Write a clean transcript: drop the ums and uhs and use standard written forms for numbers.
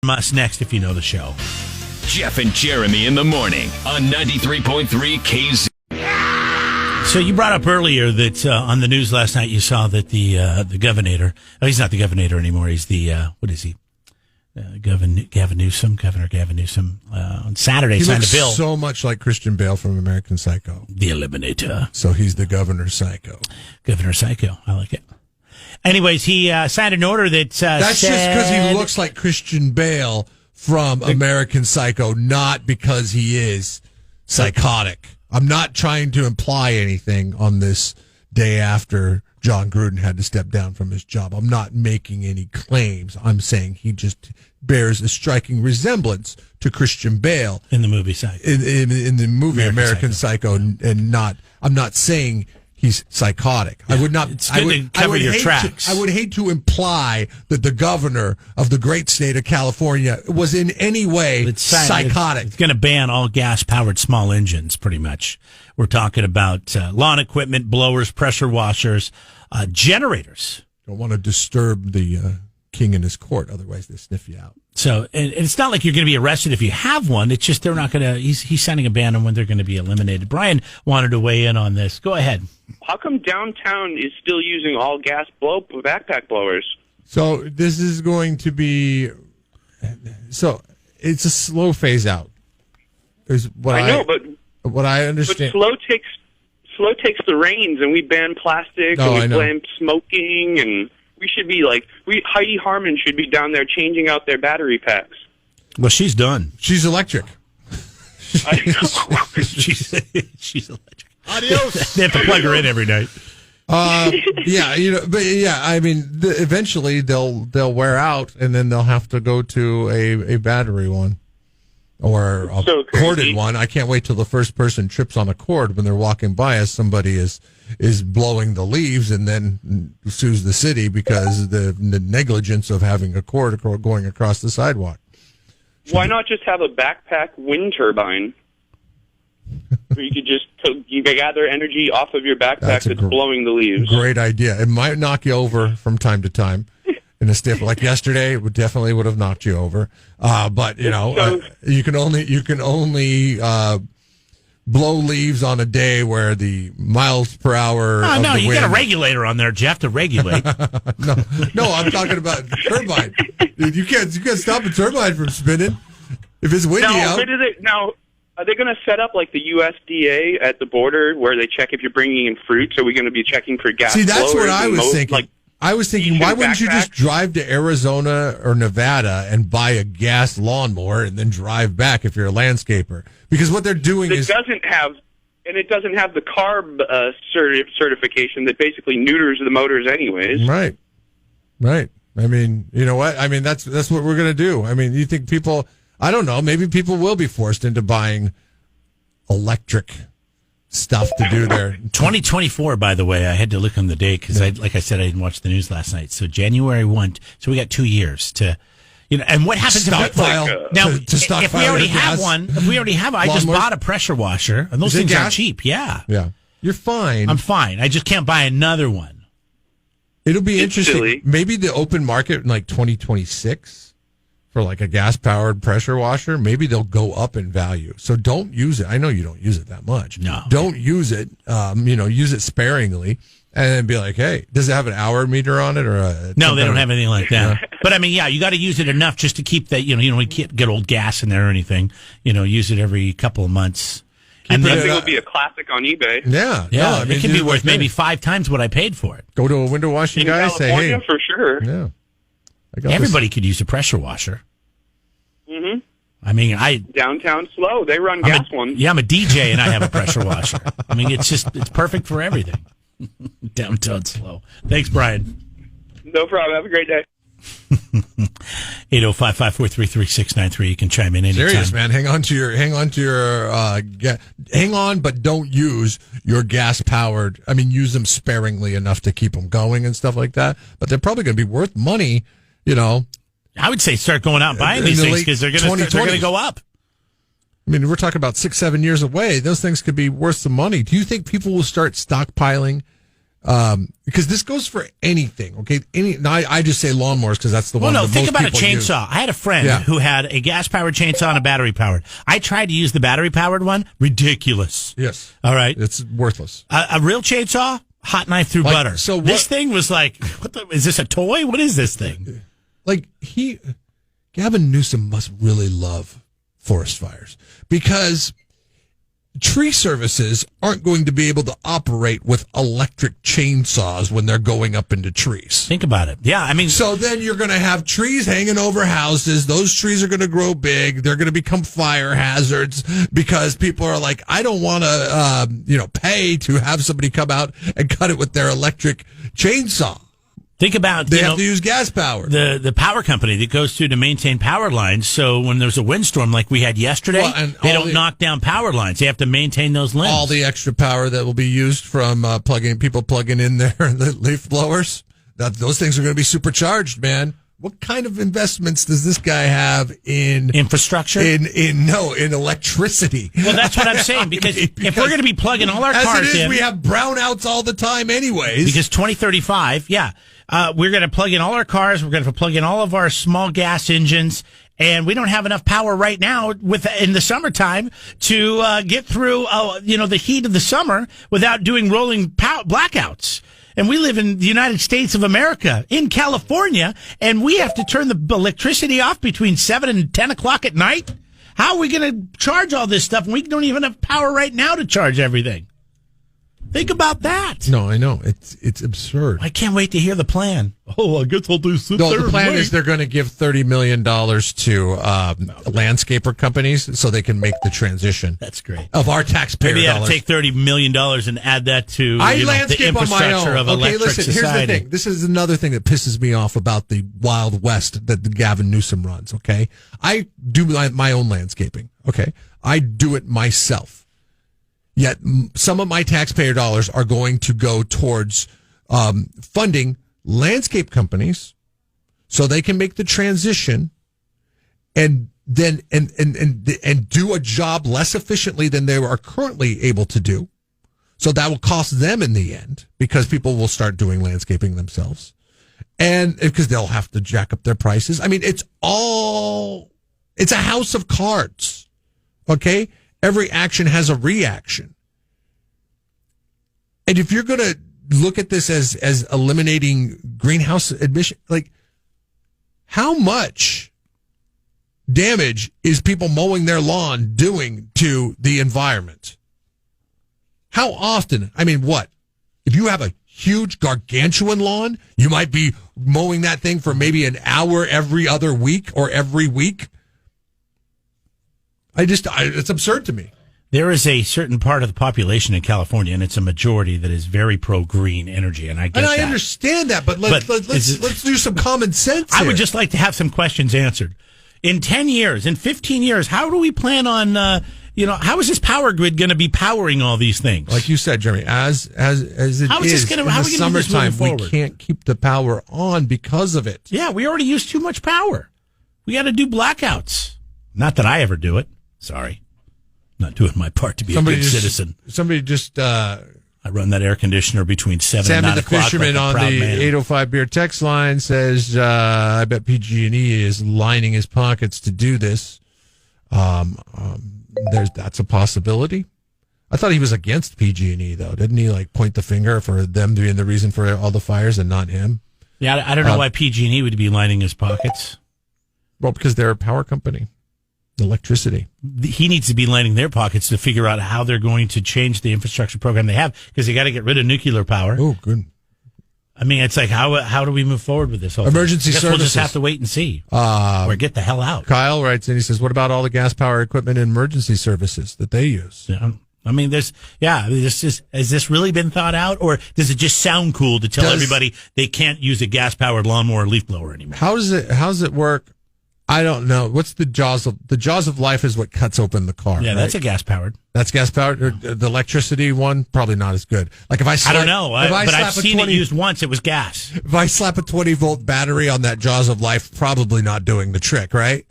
Us next, if you know the show. Jeff and Jeremy in the morning on 93.3 KZ. So you brought up earlier that on the news last night you saw that the governor, he's not the governor anymore, he's the, what is he? Governor Gavin Newsom, on Saturday signed a bill. So much like Christian Bale from American Psycho. The Eliminator. So he's the Governor Psycho. Governor Psycho, I like it. Anyways, he signed an order that That's just because he looks like Christian Bale from American Psycho, not because he is psychotic. I'm not trying to imply anything on this day after John Gruden had to step down from his job. I'm not making any claims. I'm saying he just bears a striking resemblance to Christian Bale in the movie Psycho. In the movie American Psycho, and not. I'm not saying he's psychotic. Yeah. I would not. It's good to cover your tracks. I would hate to imply that the governor of the great state of California was in any way psychotic. It's going to ban all gas-powered small engines, pretty much. We're talking about lawn equipment, blowers, pressure washers, generators. Don't want to disturb the king in his court, otherwise they sniff you out. So, and it's not like you're going to be arrested if you have one. It's just they're not going to. He's signing a ban on when they're going to be eliminated. Brian wanted to weigh in on this. Go ahead. How come downtown is still using all gas backpack blowers? So this is going to be. So it's a slow phase out. Is what I know, but what I understand. But slow takes the reins, and we ban plastic, and we ban smoking, and. We should be Heidi Harmon should be down there changing out their battery packs. Well, she's done. She's electric. I know. she's electric. Adios. They have to plug her in every night. I mean, eventually they'll wear out, and then they'll have to go to a battery one or a corded one. I can't wait till the first person trips on a cord when they're walking by as somebody is blowing the leaves and then sues the city because the negligence of having a cord going across the sidewalk. Why not just have a backpack wind turbine? Where you could just gather energy off of your backpack that's blowing the leaves. Great idea. It might knock you over from time to time. In a stiff like yesterday, it definitely would have knocked you over. But you know, you can only blow leaves on a day where the miles per hour. Oh, no, you wind... got a regulator on there, Jeff, to regulate. no, I'm talking about turbine. You can't stop a turbine from spinning if it's windy out. Now, are they going to set up like the USDA at the border where they check if you're bringing in fruits? Are we going to be checking for gas? See, that's what I was thinking. I was thinking, why wouldn't you just drive to Arizona or Nevada and buy a gas lawnmower and then drive back if you're a landscaper? Because what they're doing it doesn't have the CARB certification that basically neuters the motors anyways. Right. I mean, you know what? I mean, that's what we're going to do. I mean, you think people? I don't know. Maybe people will be forced into buying electric stuff to do there. 2024, by the way, I had to look on the date because, like I said, I didn't watch the news last night. So January 1. So we got 2 years to, and what happens if we already have one? If we already have, I just bought a pressure washer, and those things aren't cheap. Yeah, you're fine. I'm fine. I just can't buy another one. It'll be interesting. Silly. Maybe the open market in like 2026. For like a gas-powered pressure washer, maybe they'll go up in value. So don't use it. I know you don't use it that much. No. Don't use it. Use it sparingly and then be like, hey, does it have an hour meter on it? No, they don't have anything like that. Yeah. But I mean, you got to use it enough just to keep that, you can't get old gas in there or anything. Use it every couple of months. And then it will be a classic on eBay. Yeah. No, I mean, it can be worth maybe 5 times what I paid for it. Go to a window washing guy, say, hey. For sure. Yeah. Everybody could use a pressure washer. Mm-hmm. I mean, downtown slow. They run gas ones. Yeah, I'm a DJ and I have a pressure washer. I mean, it's perfect for everything. Downtown slow. Thanks, Brian. No problem. Have a great day. 805-543-3693. You can chime in anytime. Serious, man. Hang on, but don't use your gas powered. I mean, use them sparingly enough to keep them going and stuff like that. But they're probably going to be worth money, I would say start going out and buying these things because they're going to go up. I mean, we're talking about 6-7 years away. Those things could be worth some money. Do you think people will start stockpiling Because this goes for anything, okay? I just say lawnmowers because that's the one. Well, no, that think most about a people chainsaw. use. I had a friend who had a gas-powered chainsaw and a battery-powered. I tried to use the battery-powered one. Ridiculous. Yes. All right. It's worthless. A real chainsaw, hot knife through butter. So this thing was like, is this a toy? What is this thing? Gavin Newsom must really love forest fires because tree services aren't going to be able to operate with electric chainsaws when they're going up into trees. Think about it. Yeah, I mean... So then you're going to have trees hanging over houses. Those trees are going to grow big. They're going to become fire hazards because people are like, I don't want to, pay to have somebody come out and cut it with their electric chainsaw. Think about they have to use gas power. The power company that goes through to maintain power lines. So when there's a windstorm like we had yesterday, they don't knock down power lines. They have to maintain those limbs. All the extra power that will be used from people plugging in their leaf blowers. Those things are going to be supercharged, man. What kind of investments does this guy have in infrastructure? In electricity? Well, that's what I'm saying. Because if we're going to be plugging all our cars in, we have brownouts all the time, anyways. Because 2035, we're going to plug in all our cars. We're going to plug in all of our small gas engines, and we don't have enough power right now in the summertime to get through the heat of the summer without doing rolling blackouts. And we live in the United States of America, in California, and we have to turn the electricity off between 7 and 10 o'clock at night? How are we going to charge all this stuff? And we don't even have power right now to charge everything. Think about that. No, I know. It's absurd. I can't wait to hear the plan. Oh, I guess I'll do sit there. The plan is they're going to give $30 million to landscaper companies so they can make the transition. That's great. Of our taxpayer Maybe dollars. Maybe take $30 million and add that to landscape the infrastructure on my own. of electric society. Here's the thing. This is another thing that pisses me off about the Wild West that the Gavin Newsom runs, okay? I do my own landscaping, okay? I do it myself. Yet some of my taxpayer dollars are going to go towards funding landscape companies so they can make the transition and then and do a job less efficiently than they are currently able to do. So that will cost them in the end because people will start doing landscaping themselves. And because they'll have to jack up their prices. I mean, it's a house of cards. Okay? Every action has a reaction. And if you're going to look at this as eliminating greenhouse emission, like how much damage is people mowing their lawn doing to the environment? How often? I mean, what? If you have a huge gargantuan lawn, you might be mowing that thing for maybe an hour every other week or every week. It's absurd to me. There is a certain part of the population in California, and it's a majority that is very pro-green energy, and I get that. I understand that, but let's do some common sense here. I would just like to have some questions answered. In 10 years, in 15 years, how do we plan on, how is this power grid going to be powering all these things? Like you said, Jeremy, as it is in the summertime, we can't keep the power on because of it. Yeah, we already use too much power. We got to do blackouts. Not that I ever do it. Sorry. Not doing my part to be a good citizen. Somebody just... I run that air conditioner between 7 and 9 o'clock. Sammy the Fisherman on the 805 Beer text line says, I bet PG&E is lining his pockets to do this. That's a possibility. I thought he was against PG&E, though. Didn't he point the finger for them being the reason for all the fires and not him? Yeah, I don't know why PG&E would be lining his pockets. Well, because they're a power company. Electricity. He needs to be lining their pockets to figure out how they're going to change the infrastructure program they have because they got to get rid of nuclear power. Oh, good. I mean, it's like how do we move forward with this whole emergency thing? services? We'll just have to wait and see, or get the hell out. Kyle writes in. He says, "What about all the gas power equipment and emergency services that they use?" Yeah. I mean, has this really been thought out, or does it just sound cool to tell everybody they can't use a gas powered lawnmower or leaf blower anymore? How does it work? I don't know. What's the jaws of life is what cuts open the car. Yeah, right? That's a gas powered. That's gas powered. The electricity one, probably not as good. Like I don't know. But I've seen it used once. It was gas. If I slap a 20-volt battery on that jaws of life, probably not doing the trick, right?